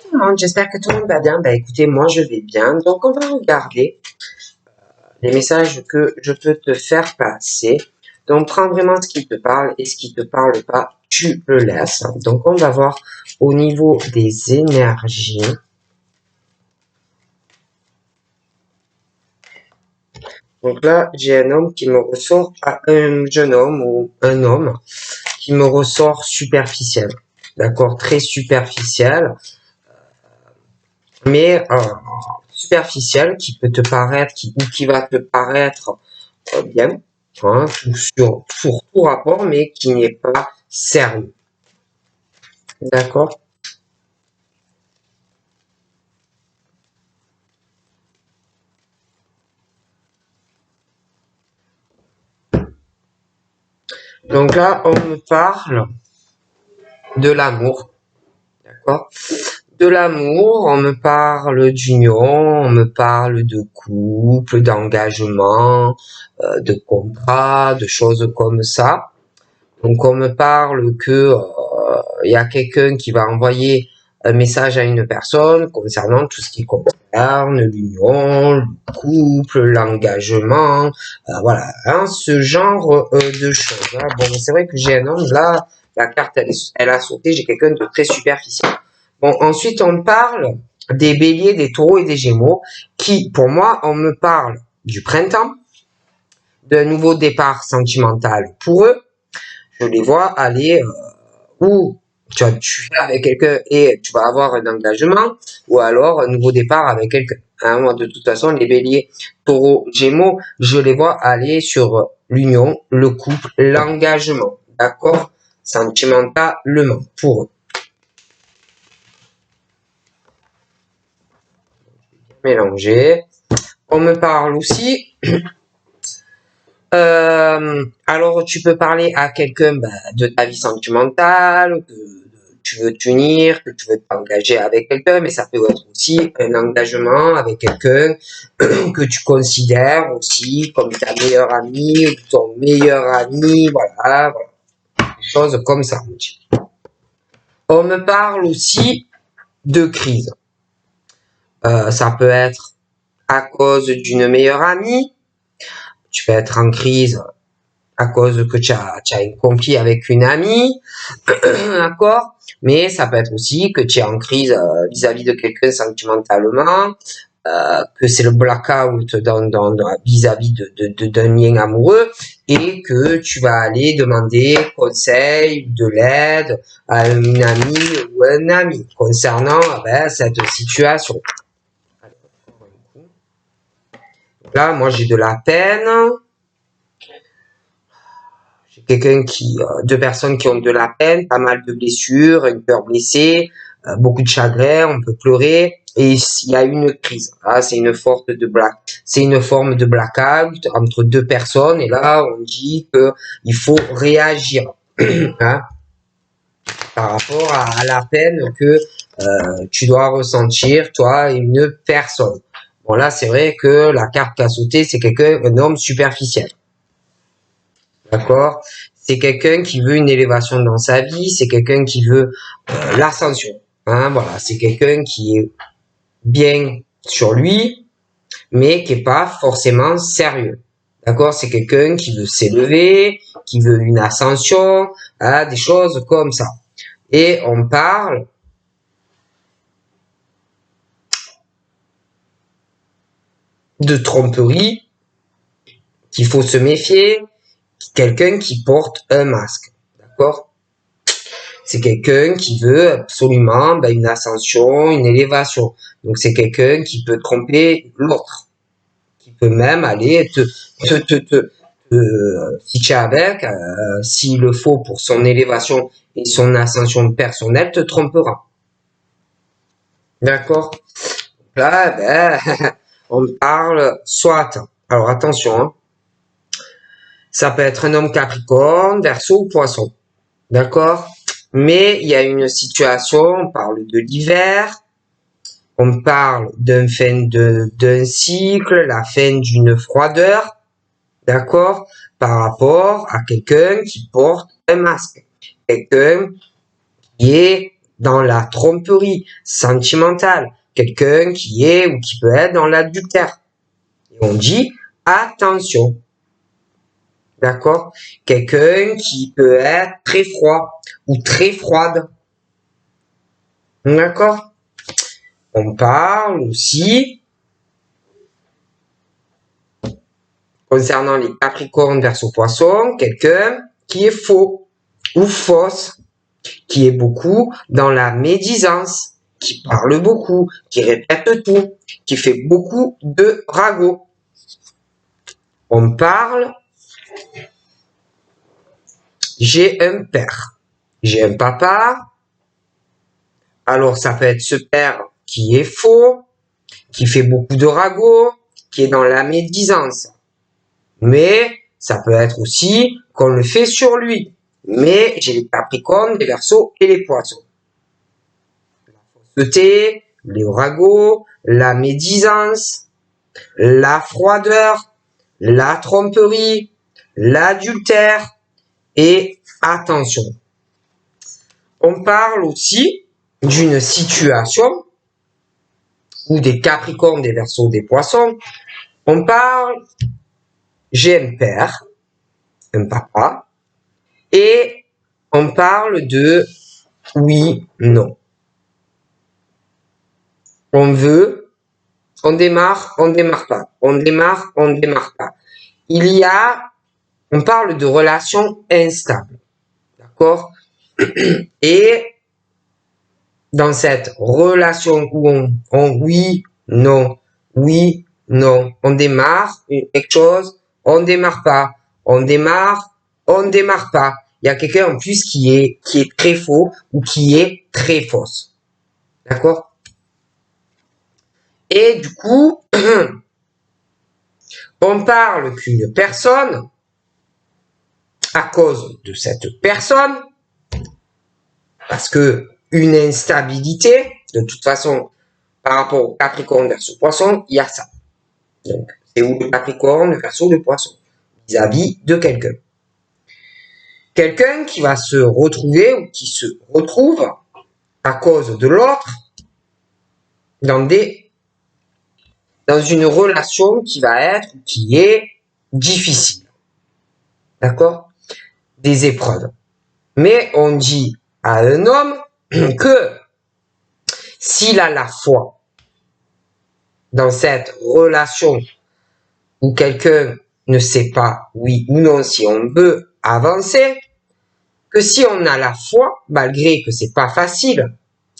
tout le monde, j'espère que tout le monde va bien. Bah écoutez, moi je vais bien. Donc on va regarder les messages que je peux te faire passer. Donc prends vraiment ce qui te parle et ce qui te parle pas, tu le laisses. Donc on va voir au niveau des énergies. Donc là, j'ai un homme qui me ressort, un jeune homme ou un homme qui me ressort superficiel. D'accord, très superficiel. Mais superficiel qui peut te paraître, qui va te paraître bien, hein, sur tout rapport, mais qui n'est pas sérieux. D'accord? Donc là, on me parle de l'amour. D'accord? De l'amour, on me parle d'union, on me parle de couple, d'engagement, de contrat, de choses comme ça. Donc on me parle que il y a quelqu'un qui va envoyer un message à une personne concernant tout ce qui concerne l'union, le couple, l'engagement, voilà, hein, ce genre de choses. Hein. Bon, c'est vrai que j'ai un homme là, la carte elle a sauté, j'ai quelqu'un de très superficiel. Bon, ensuite on parle des béliers, des taureaux et des gémeaux, qui, pour moi, on me parle du printemps, d'un nouveau départ sentimental pour eux. Je les vois aller où tu fais avec quelqu'un et tu vas avoir un engagement, ou alors un nouveau départ avec quelqu'un. Hein, moi, de toute façon, les béliers, taureaux, gémeaux, je les vois aller sur l'union, le couple, l'engagement. D'accord? Sentimentalement, pour eux. Mélanger. On me parle aussi. Alors, tu peux parler à quelqu'un de ta vie sentimentale, que tu veux t'unir, que tu veux t'engager avec quelqu'un, mais ça peut être aussi un engagement avec quelqu'un que tu considères aussi comme ta meilleure amie ou ton meilleur ami, voilà, des choses comme ça. On me parle aussi de crise. Ça peut être à cause d'une meilleure amie, tu peux être en crise à cause que tu as un conflit avec une amie, d'accord? Mais ça peut être aussi que tu es en crise vis-à-vis de quelqu'un sentimentalement, que c'est le blackout vis-à-vis d'un lien amoureux et que tu vas aller demander conseil, de l'aide à une amie ou un ami concernant cette situation. Là, moi, j'ai de la peine. J'ai deux personnes qui ont de la peine, pas mal de blessures, une peur blessée, beaucoup de chagrin, on peut pleurer et il y a une crise. Ah, c'est une forme de blackout entre deux personnes et là on dit que il faut réagir hein, par rapport à la peine que tu dois ressentir toi et une personne. Bon là c'est vrai que la carte qui a sauté c'est un homme superficiel. D'accord? C'est quelqu'un qui veut une élévation dans sa vie, c'est quelqu'un qui veut l'ascension. Hein, voilà, c'est quelqu'un qui est bien sur lui, mais qui est pas forcément sérieux. D'accord? C'est quelqu'un qui veut s'élever, qui veut une ascension, hein, des choses comme ça. Et on parle de tromperie, qu'il faut se méfier, quelqu'un qui porte un masque. D'accord? C'est quelqu'un qui veut absolument une ascension, une élévation. Donc c'est quelqu'un qui peut tromper l'autre, qui peut même aller si tu es avec, s'il le faut pour son élévation et son ascension personnelle, te trompera. D'accord? Là, on parle soit. Alors attention, hein, ça peut être un homme Capricorne, Verseau ou Poisson. D'accord? Mais il y a une situation, on parle de l'hiver, on parle d'un cycle, la fin d'une froideur, d'accord, par rapport à quelqu'un qui porte un masque, quelqu'un qui est dans la tromperie sentimentale, quelqu'un qui est ou qui peut être dans l'adultère. Et on dit attention. D'accord? Quelqu'un qui peut être très froid ou très froide. D'accord? On parle aussi, concernant les Capricornes, Verseau, Poisson, quelqu'un qui est faux ou fausse, qui est beaucoup dans la médisance, qui parle beaucoup, qui répète tout, qui fait beaucoup de ragots. On parle, j'ai un père, j'ai un papa, alors ça peut être ce père qui est faux, qui fait beaucoup de ragots, qui est dans la médisance. Mais ça peut être aussi qu'on le fait sur lui. Mais j'ai les Capricornes, les Verseaux et les Poissons. La fausseté, les ragots, la médisance, la froideur, la tromperie, l'adultère et attention. On parle aussi d'une situation où des Capricornes, des Verseaux, des Poissons, on parle, j'ai un père, un papa, et on parle de oui, non. On veut, on démarre pas. On démarre pas. On parle de relations instables. D'accord? Et dans cette relation où on oui, non, on démarre quelque chose, on démarre pas. On démarre pas. Il y a quelqu'un en plus qui est très faux ou qui est très fausse. D'accord? Et du coup, on parle qu'une personne, à cause de cette personne, parce que une instabilité, de toute façon, par rapport au Capricorne, Verseau, Poisson, il y a ça. Donc, c'est où le Capricorne, le Verseau, le Poisson, vis-à-vis de quelqu'un. Quelqu'un qui va se retrouver ou qui se retrouve à cause de l'autre dans une relation qui est difficile. D'accord? Des épreuves. Mais on dit à un homme que s'il a la foi dans cette relation où quelqu'un ne sait pas oui ou non si on veut avancer, que si on a la foi, malgré que c'est pas facile,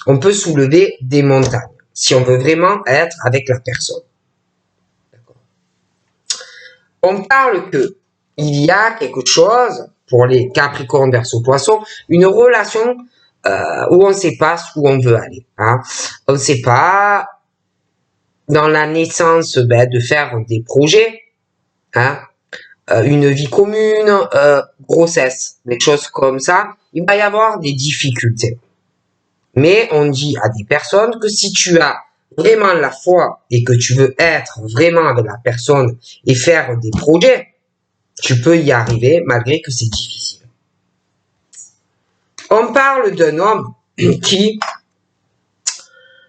on peut soulever des montagnes si on veut vraiment être avec la personne. On parle que il y a quelque chose pour les Capricornes, Verseau, Poisson, une relation où on ne sait pas où on veut aller. Hein. On ne sait pas dans la naissance de faire des projets, hein, une vie commune, grossesse, des choses comme ça. Il va y avoir des difficultés. Mais on dit à des personnes que si tu as vraiment la foi et que tu veux être vraiment avec la personne et faire des projets, tu peux y arriver malgré que c'est difficile. On parle d'un homme qui,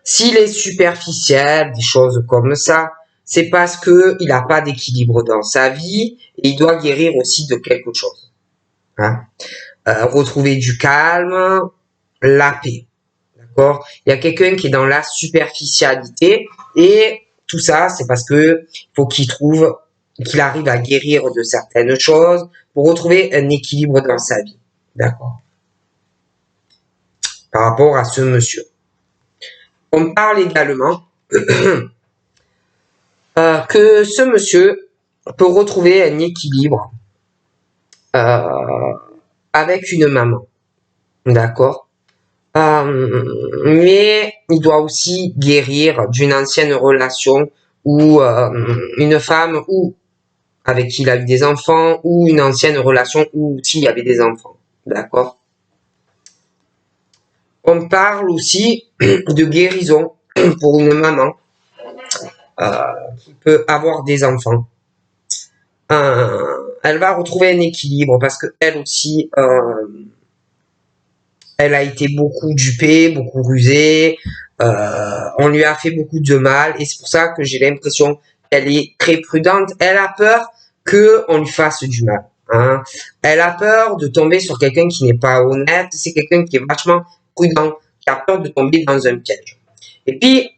s'il est superficiel, des choses comme ça, c'est parce que il n'a pas d'équilibre dans sa vie et il doit guérir aussi de quelque chose. Hein? Retrouver du calme, la paix. D'accord? Il y a quelqu'un qui est dans la superficialité et tout ça, c'est parce que faut qu'il arrive à guérir de certaines choses pour retrouver un équilibre dans sa vie. D'accord? Par rapport à ce monsieur. On parle également que ce monsieur peut retrouver un équilibre avec une maman. D'accord? Mais il doit aussi guérir d'une ancienne relation ou une femme ou avec qui il a eu des enfants ou une ancienne relation où il y avait des enfants. D'accord? On parle aussi de guérison pour une maman qui peut avoir des enfants. Elle va retrouver un équilibre parce que elle aussi, elle a été beaucoup dupée, beaucoup rusée, on lui a fait beaucoup de mal et c'est pour ça que j'ai l'impression qu'elle est très prudente. Elle a peur que on lui fasse du mal. Hein. Elle a peur de tomber sur quelqu'un qui n'est pas honnête. C'est quelqu'un qui est vachement prudent, qui a peur de tomber dans un piège. Et puis,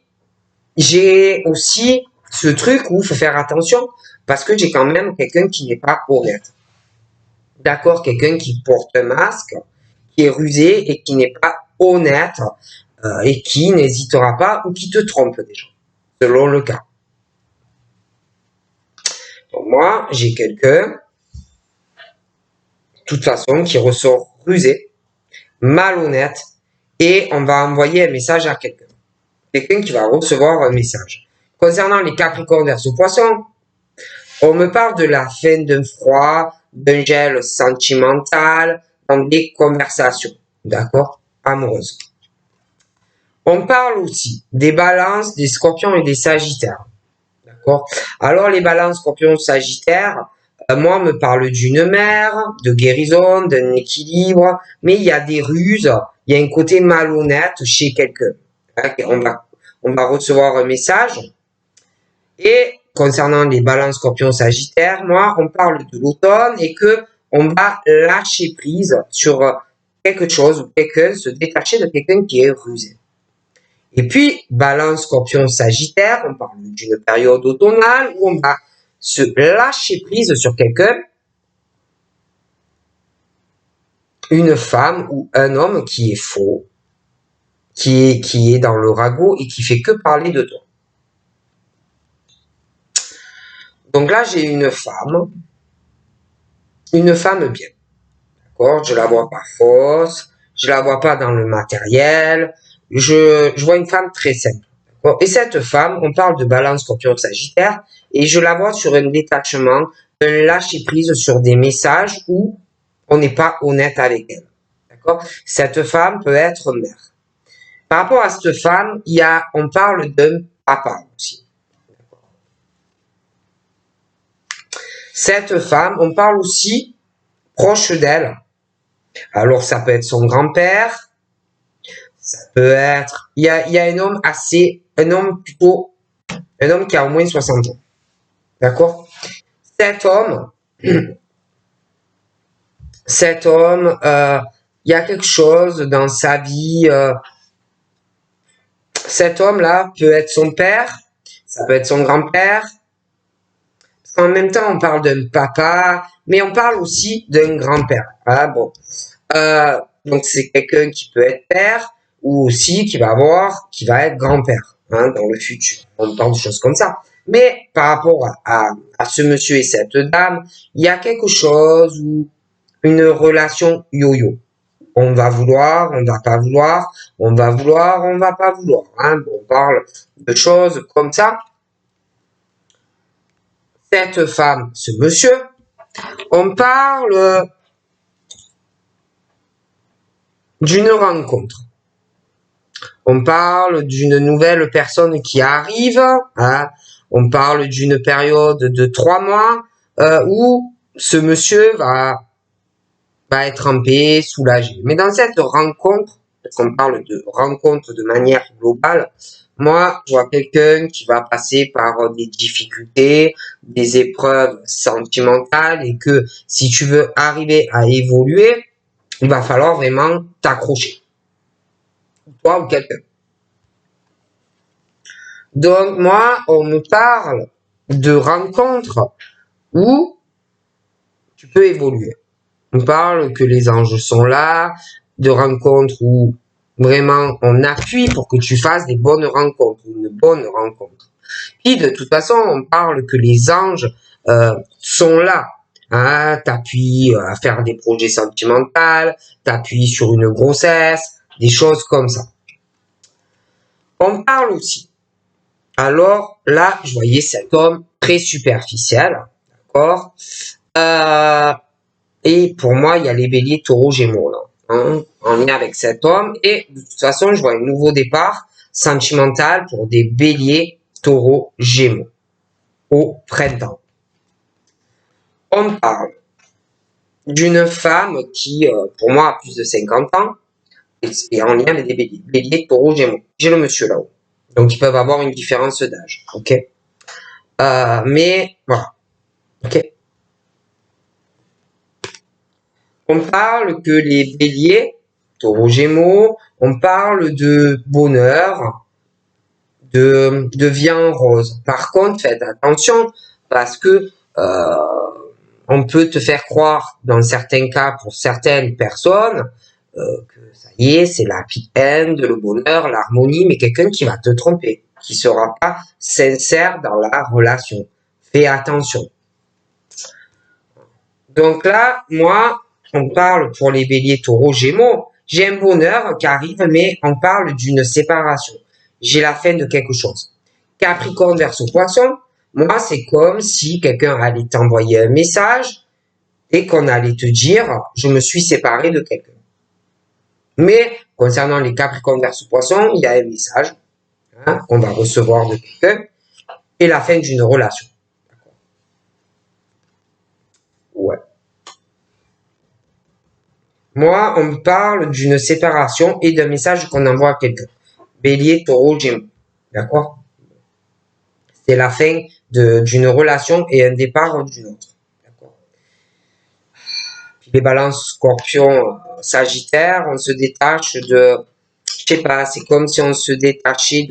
j'ai aussi ce truc où il faut faire attention parce que j'ai quand même quelqu'un qui n'est pas honnête. D'accord, quelqu'un qui porte un masque, qui est rusé et qui n'est pas honnête et qui n'hésitera pas ou qui te trompe déjà, selon le cas. Donc moi, j'ai quelqu'un, de toute façon, qui ressort rusé, malhonnête, et on va envoyer un message à quelqu'un. Quelqu'un qui va recevoir un message. Concernant les Capricornes versus Poissons, on me parle de la fin d'un froid, d'un gel sentimental, dans des conversations, d'accord, amoureuses. On parle aussi des balances, des scorpions et des sagittaires. D'accord. Alors les balances, scorpions, sagittaires, moi on me parle d'une mère, de guérison, d'un équilibre, mais il y a des ruses, il y a un côté malhonnête chez quelqu'un. On va recevoir un message. Et concernant les balances, scorpions, sagittaires, moi on parle de l'automne et que on va lâcher prise sur quelque chose ou quelqu'un, se détacher de quelqu'un qui est rusé. Et puis, balance, scorpion, sagittaire, on parle d'une période automnale où on va se lâcher prise sur quelqu'un, une femme ou un homme qui est faux, qui est dans le ragot et qui fait que parler de toi. Donc là, j'ai une femme bien, d'accord? Je la vois pas fausse, je la vois pas dans le matériel, je vois une femme très simple. Bon, et cette femme, on parle de balance, scorpion, sagittaire, et je la vois sur un détachement, un lâcher prise sur des messages où on n'est pas honnête avec elle. D'accord? Cette femme peut être mère. Par rapport à cette femme, on parle d'un papa aussi. Cette femme, on parle aussi proche d'elle. Alors ça peut être son grand-père, ça peut être, il y a un homme un homme qui a au moins 60 ans. D'accord? Cet homme, il y a quelque chose dans sa vie. Cet homme-là peut être son père, ça peut être son grand-père. Parce qu'en même temps, on parle d'un papa, mais on parle aussi d'un grand-père. Ah bon. Donc c'est quelqu'un qui peut être père ou aussi qui va être grand-père dans le futur. On parle de choses comme ça. Mais par rapport à ce monsieur et cette dame, il y a quelque chose ou une relation yo-yo. On va vouloir, on va pas vouloir, on va vouloir, on va pas vouloir. On parle de choses comme ça. Cette femme, ce monsieur, on parle d'une rencontre. On parle d'une nouvelle personne qui arrive. On parle d'une période de 3 mois où ce monsieur va être en paix, soulagé. Mais dans cette rencontre, parce qu'on parle de rencontre de manière globale, moi, je vois quelqu'un qui va passer par des difficultés, des épreuves sentimentales et que si tu veux arriver à évoluer, il va falloir vraiment t'accrocher. Toi ou quelqu'un. Donc moi, on me parle de rencontres où tu peux évoluer. On parle que les anges sont là, de rencontres où vraiment on appuie pour que tu fasses des bonnes rencontres, une bonne rencontre. Puis de toute façon, on parle que les anges sont là. T'appuies à faire des projets sentimentaux, t'appuies sur une grossesse, des choses comme ça. On parle aussi. Alors là, je voyais cet homme très superficiel, d'accord. Et pour moi, il y a les béliers, taureaux, gémeaux là, en lien avec cet homme. Et de toute façon, je vois un nouveau départ sentimental pour des béliers, taureaux, gémeaux au printemps. On parle d'une femme qui, pour moi, a plus de 50 ans, et en lien avec des béliers. Bélier, taureau, gémeaux. J'ai le monsieur là-haut. Donc, ils peuvent avoir une différence d'âge. Ok. Mais, voilà. Ok. On parle que les béliers, taureau, gémeaux, on parle de bonheur, de vie en rose. Par contre, faites attention parce que on peut te faire croire, dans certains cas, pour certaines personnes, que ça y est, c'est la happy end, le bonheur, l'harmonie, mais quelqu'un qui va te tromper, qui sera pas sincère dans la relation. Fais attention. Donc là, moi, on parle pour les béliers, taureaux, gémeaux. J'ai un bonheur qui arrive, mais on parle d'une séparation. J'ai la fin de quelque chose. Capricorne verso poisson, moi, c'est comme si quelqu'un allait t'envoyer un message et qu'on allait te dire, je me suis séparé de quelqu'un. Mais, concernant les Capricornes verso poisson, il y a un message qu'on va recevoir de quelqu'un et la fin d'une relation. Ouais. Moi, on me parle d'une séparation et d'un message qu'on envoie à quelqu'un. Bélier, taureau, gémeaux. D'accord? C'est la fin d'une relation et un départ d'une autre. D'accord? Puis les balances, scorpion, sagittaire, on se détache de, je sais pas, c'est comme si on se détachait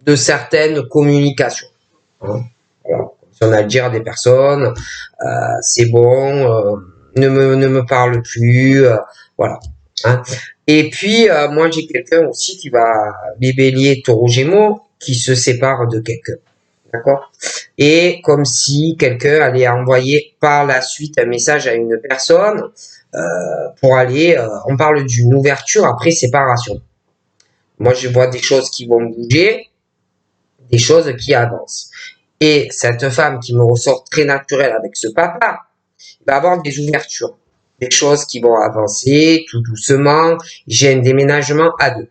de certaines communications. Hein? Voilà. Si on a à dire à des personnes, c'est bon, ne me parle plus, voilà. Hein. Et puis, moi, j'ai quelqu'un aussi qui va, les béliers, taureau, gémeaux, qui se sépare de quelqu'un. D'accord? Et comme si quelqu'un allait envoyer par la suite un message à une personne pour aller, on parle d'une ouverture après séparation. Moi, je vois des choses qui vont bouger, des choses qui avancent. Et cette femme qui me ressort très naturelle avec ce papa, il va avoir des ouvertures, des choses qui vont avancer tout doucement. J'ai un déménagement à deux.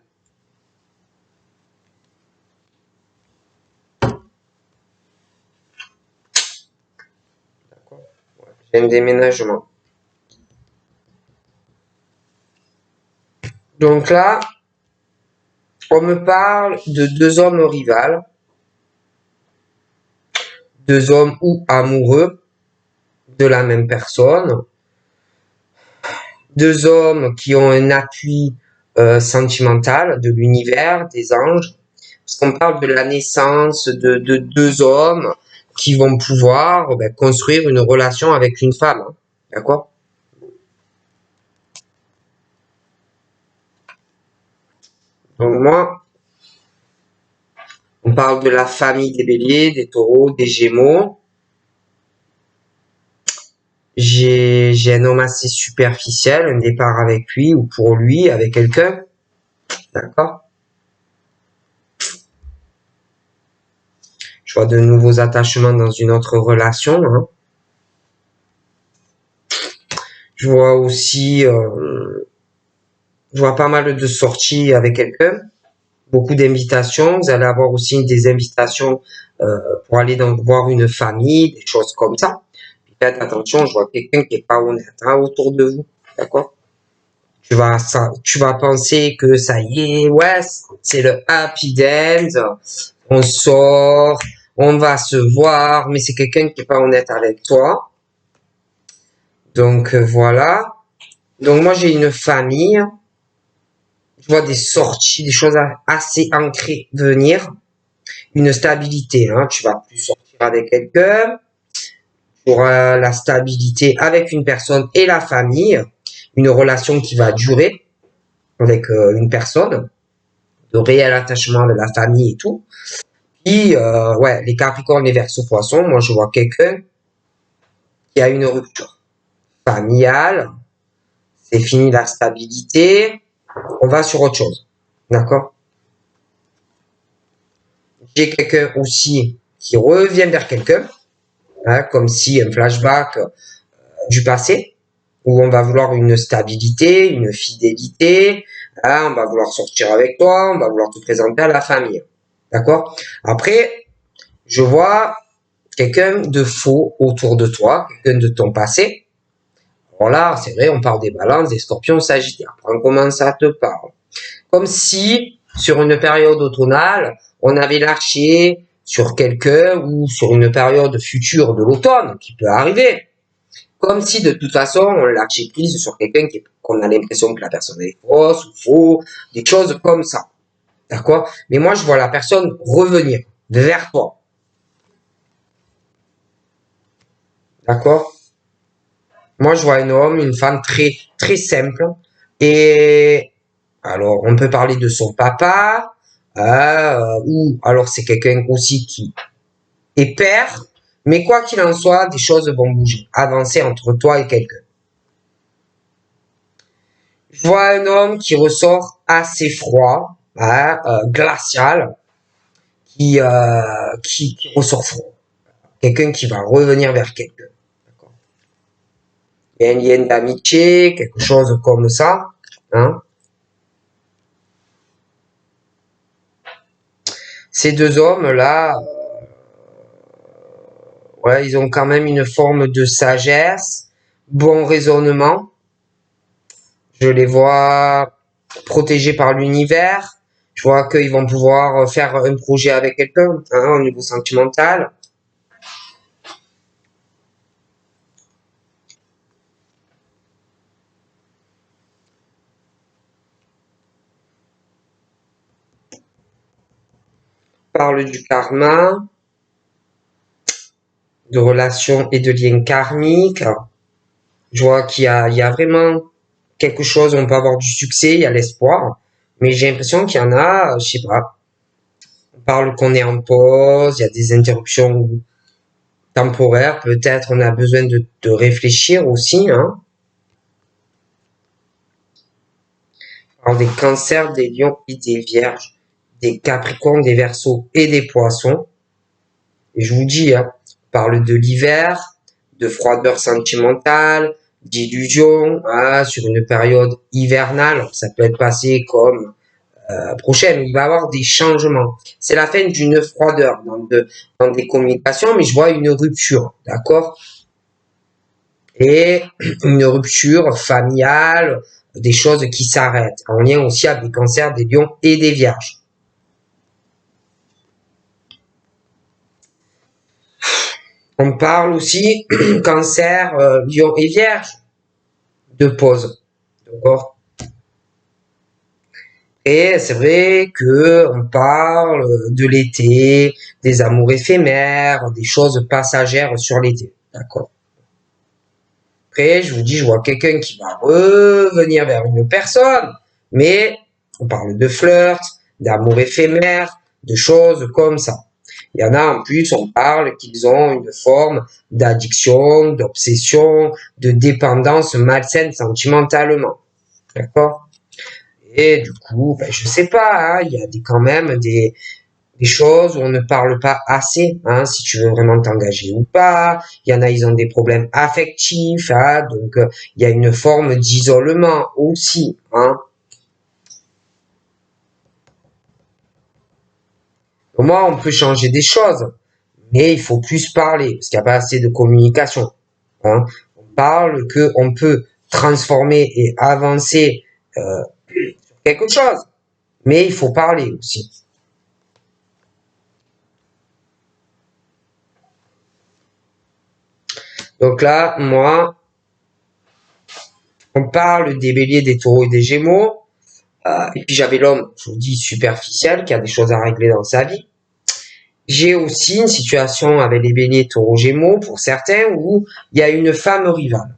J'ai un déménagement. Donc là, on me parle de deux hommes rivales, deux hommes ou amoureux de la même personne, deux hommes qui ont un appui sentimental de l'univers, des anges, parce qu'on parle de la naissance de deux hommes qui vont pouvoir construire une relation avec une femme, hein, d'accord? Donc moi, on parle de la famille des béliers, des taureaux, des gémeaux. J'ai un homme assez superficiel, un départ avec lui ou pour lui, avec quelqu'un, d'accord? Je vois de nouveaux attachements dans une autre relation. Hein. Je vois aussi, je vois pas mal de sorties avec quelqu'un, beaucoup d'invitations. Vous allez avoir aussi des invitations pour aller voir une famille, des choses comme ça. Faites attention, je vois quelqu'un qui est pas honnête autour de vous, d'accord? Tu vas penser que ça y est, ouais, c'est le happy end, on sort, on va se voir, mais c'est quelqu'un qui est pas honnête avec toi. Donc voilà. Donc moi j'ai une famille, je vois des sorties, des choses assez ancrées venir, une stabilité. Hein. Tu vas plus sortir avec quelqu'un, pour la stabilité avec une personne et la famille, une relation qui va durer avec une personne, de réel attachement avec la famille et tout. Puis ouais, les Capricornes, les Verseaux, Poissons, moi je vois quelqu'un qui a une rupture familiale, c'est fini la stabilité, on va sur autre chose. D'accord? J'ai quelqu'un aussi qui revient vers quelqu'un, hein, comme si un flashback du passé, où on va vouloir une stabilité, une fidélité, hein, on va vouloir sortir avec toi, on va vouloir te présenter à la famille. D'accord? Après, je vois quelqu'un de faux autour de toi, quelqu'un de ton passé. Alors là, c'est vrai, on parle des balances, des scorpions, sagittaires. Comment ça te parle? Comme si, sur une période automnale, on avait lâché sur quelqu'un ou sur une période future de l'automne, qui peut arriver. Comme si, de toute façon, on lâchait prise sur quelqu'un qu'on a l'impression que la personne est fausse ou faux, des choses comme ça. D'accord? Mais moi, je vois la personne revenir vers toi. D'accord? Moi, je vois un homme, une femme très, très simple. Et alors, on peut parler de son papa, ou alors c'est quelqu'un aussi qui est père. Mais quoi qu'il en soit, des choses vont bouger, avancer entre toi et quelqu'un. Je vois un homme qui ressort assez froid, glacial, qui ressort froid. Quelqu'un qui va revenir vers quelqu'un. Il y a un lien d'amitié, quelque chose comme ça. Hein. Ces deux hommes-là, ouais, ils ont quand même une forme de sagesse, bon raisonnement. Je les vois protégés par l'univers. Je vois qu'ils vont pouvoir faire un projet avec quelqu'un, hein, au niveau sentimental. On parle du karma, de relations et de liens karmiques. Je vois il y a vraiment quelque chose, on peut avoir du succès, il y a l'espoir. Mais j'ai l'impression qu'il y en a, je sais pas. On parle qu'on est en pause, il y a des interruptions temporaires. Peut-être on a besoin de réfléchir aussi, hein. On parle des cancers, des lions et des vierges, des capricornes, des verseaux et des poissons. Et je vous dis, hein, on parle de l'hiver, de froideur sentimentale, d'illusion, hein, sur une période hivernale. Ça peut être passé comme prochaine. Il va y avoir des changements. C'est la fin d'une froideur dans des communications, mais je vois une rupture, d'accord? Et une rupture familiale, des choses qui s'arrêtent, en lien aussi avec des cancers, des lions et des vierges. On parle aussi cancer, lion et vierge de pause, d'accord? Et c'est vrai que on parle de l'été, des amours éphémères, des choses passagères sur l'été, d'accord? Après, je vous dis, je vois quelqu'un qui va revenir vers une personne, mais on parle de flirt, d'amour éphémère, de choses comme ça. Il y en a en plus, on parle qu'ils ont une forme d'addiction, d'obsession, de dépendance malsaine sentimentalement. D'accord? Et du coup, ben, je sais pas, hein, il y a quand même des choses où on ne parle pas assez, hein, si tu veux vraiment t'engager ou pas. Il y en a, ils ont des problèmes affectifs, hein, donc il y a une forme d'isolement aussi, hein. Pour moi, on peut changer des choses, mais il faut plus parler, parce qu'il n'y a pas assez de communication, hein. On parle que on peut transformer et avancer sur quelque chose, mais il faut parler aussi. Donc là, moi, on parle des béliers, des taureaux et des gémeaux. Et puis j'avais l'homme, je vous dis, superficiel, qui a des choses à régler dans sa vie. J'ai aussi une situation avec les béliers, taureaux, gémeaux, pour certains, où il y a une femme rivale.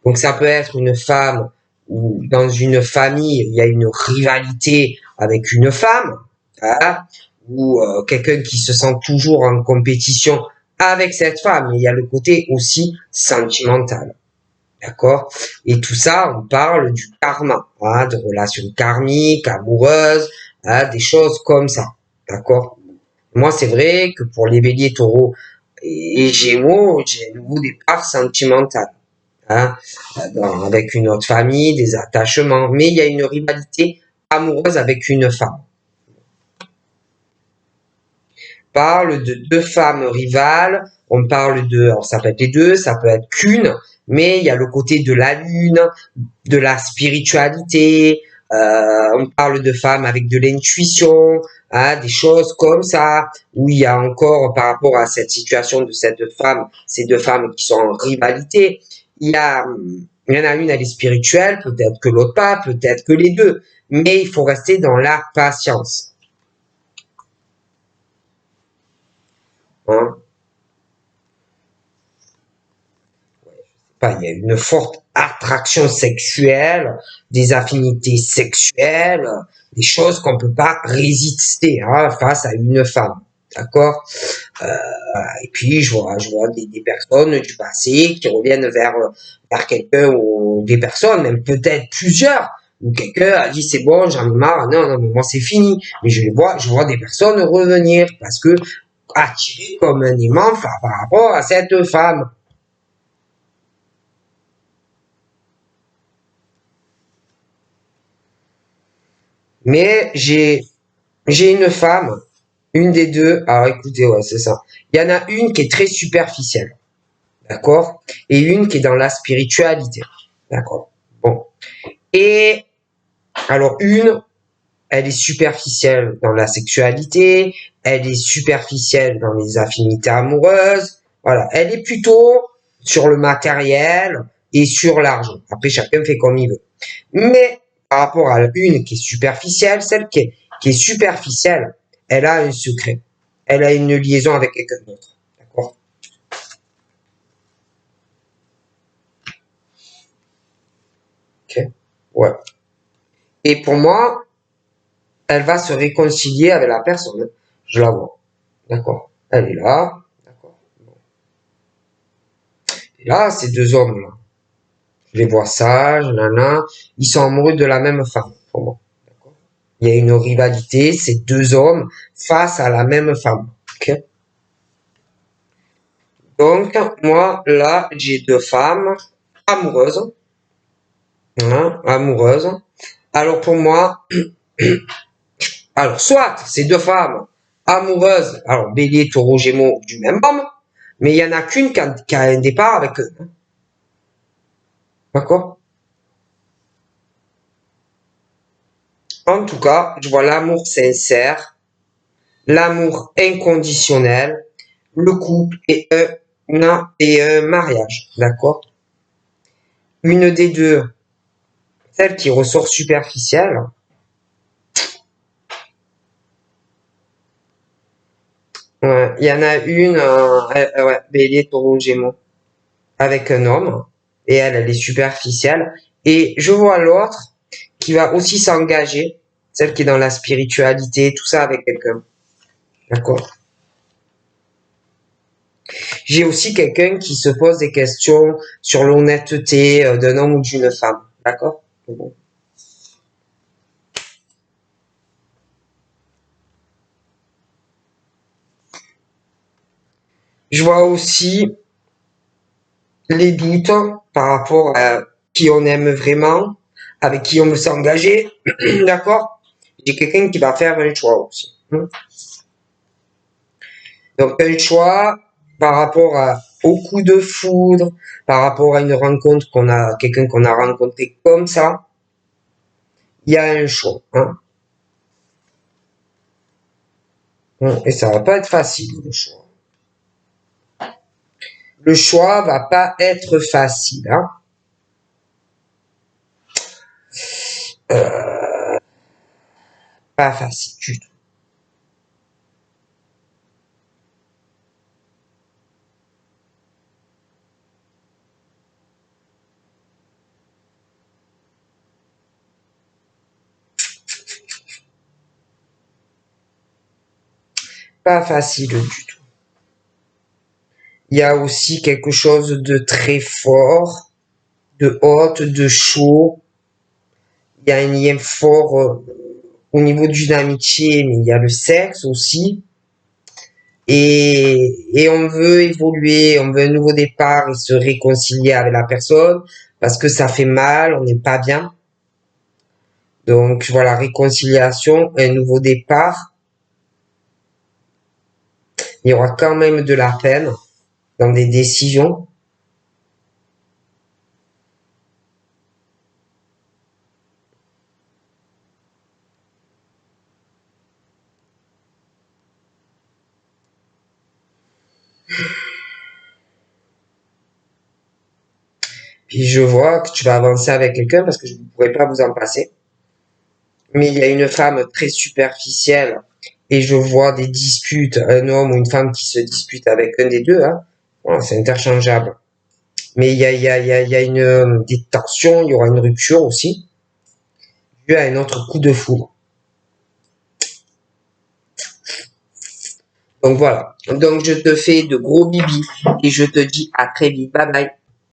Donc ça peut être une femme où dans une famille, il y a une rivalité avec une femme, hein, ou quelqu'un qui se sent toujours en compétition avec cette femme. Mais il y a le côté aussi sentimental. D'accord? Et tout ça, on parle du karma, hein, de relations karmiques, amoureuses, hein, des choses comme ça. D'accord? Moi, c'est vrai que pour les béliers, taureaux et gémeaux, j'ai un nouveau départ sentimental. Hein, avec une autre famille, des attachements. Mais il y a une rivalité amoureuse avec une femme. On parle de deux femmes rivales. On parle de, alors ça peut être les deux, ça peut être qu'une, mais il y a le côté de la lune, de la spiritualité, on parle de femmes avec de l'intuition, hein, des choses comme ça, où il y a encore, par rapport à cette situation de ces deux femmes qui sont en rivalité, il y en a une, elle est spirituelle, peut-être que l'autre pas, peut-être que les deux, mais il faut rester dans la patience. Hein. Pas, il y a une forte attraction sexuelle, des affinités sexuelles, des choses qu'on peut pas résister, hein, face à une femme. D'accord. Et puis je vois des personnes du passé qui reviennent vers quelqu'un, ou des personnes, même peut-être plusieurs, où quelqu'un a dit c'est bon, j'en ai marre, non, non, mais moi c'est fini. Mais je vois des personnes revenir parce que attirées comme un aimant par rapport à cette femme. Mais j'ai une femme, une des deux. Alors écoutez, ouais, c'est ça. Il y en a une qui est très superficielle, d'accord? Et une qui est dans la spiritualité, d'accord? Bon. Et alors elle est superficielle dans la sexualité, elle est superficielle dans les affinités amoureuses. Voilà, elle est plutôt sur le matériel et sur l'argent. Après, chacun fait comme il veut. Mais par rapport à une qui est superficielle, celle qui est superficielle, elle a un secret. Elle a une liaison avec quelqu'un d'autre. D'accord? Ok. Ouais. Et pour moi, elle va se réconcilier avec la personne. Je la vois. D'accord? Elle est là. D'accord? Et là, ces deux hommes-là, je les vois sages, nana, ils sont amoureux de la même femme, pour moi. D'accord? Il y a une rivalité, ces deux hommes face à la même femme. Ok? Donc, moi, là, j'ai deux femmes amoureuses, hein, amoureuses. Alors, pour moi, alors, soit ces deux femmes amoureuses, alors, Bélier, Taureau, Gémeaux, du même homme, mais il y en a qu'une qui a un départ avec eux. Hein. D'accord? En tout cas, je vois l'amour sincère, l'amour inconditionnel, le couple et un mariage. D'accord? Une des deux, celle qui ressort superficielle, ouais, il y en a une, ouais, Bélier, Taureau, Gémeaux, avec un homme, et elle est superficielle. Et je vois l'autre qui va aussi s'engager, celle qui est dans la spiritualité, tout ça avec quelqu'un. D'accord? J'ai aussi quelqu'un qui se pose des questions sur l'honnêteté d'un homme ou d'une femme. D'accord? Bon. Je vois aussi les doutes par rapport à qui on aime vraiment, avec qui on veut s'engager. D'accord? J'ai quelqu'un qui va faire un choix aussi. Donc un choix par rapport au coup de foudre, par rapport à une rencontre quelqu'un qu'on a rencontré comme ça, il y a un choix. Hein. Et ça va pas être facile, le choix. Le choix va pas être facile. Hein. Pas facile du tout. Pas facile du tout. Il y a aussi quelque chose de très fort, de haute, de chaud. Il y a un lien fort au niveau d'une amitié, mais il y a le sexe aussi. Et on veut évoluer, on veut un nouveau départ et se réconcilier avec la personne parce que ça fait mal, on n'est pas bien. Donc voilà, réconciliation, un nouveau départ. Il y aura quand même de la peine dans des décisions. Puis je vois que tu vas avancer avec quelqu'un parce que je ne pourrais pas vous en passer. Mais il y a une femme très superficielle et je vois des disputes, un homme ou une femme qui se dispute avec un des deux, hein. Voilà, c'est interchangeable. Mais il y a des tensions, il y aura une rupture aussi, due à un autre coup de foudre. Donc voilà. Donc je te fais de gros bibis et je te dis à très vite. Bye bye.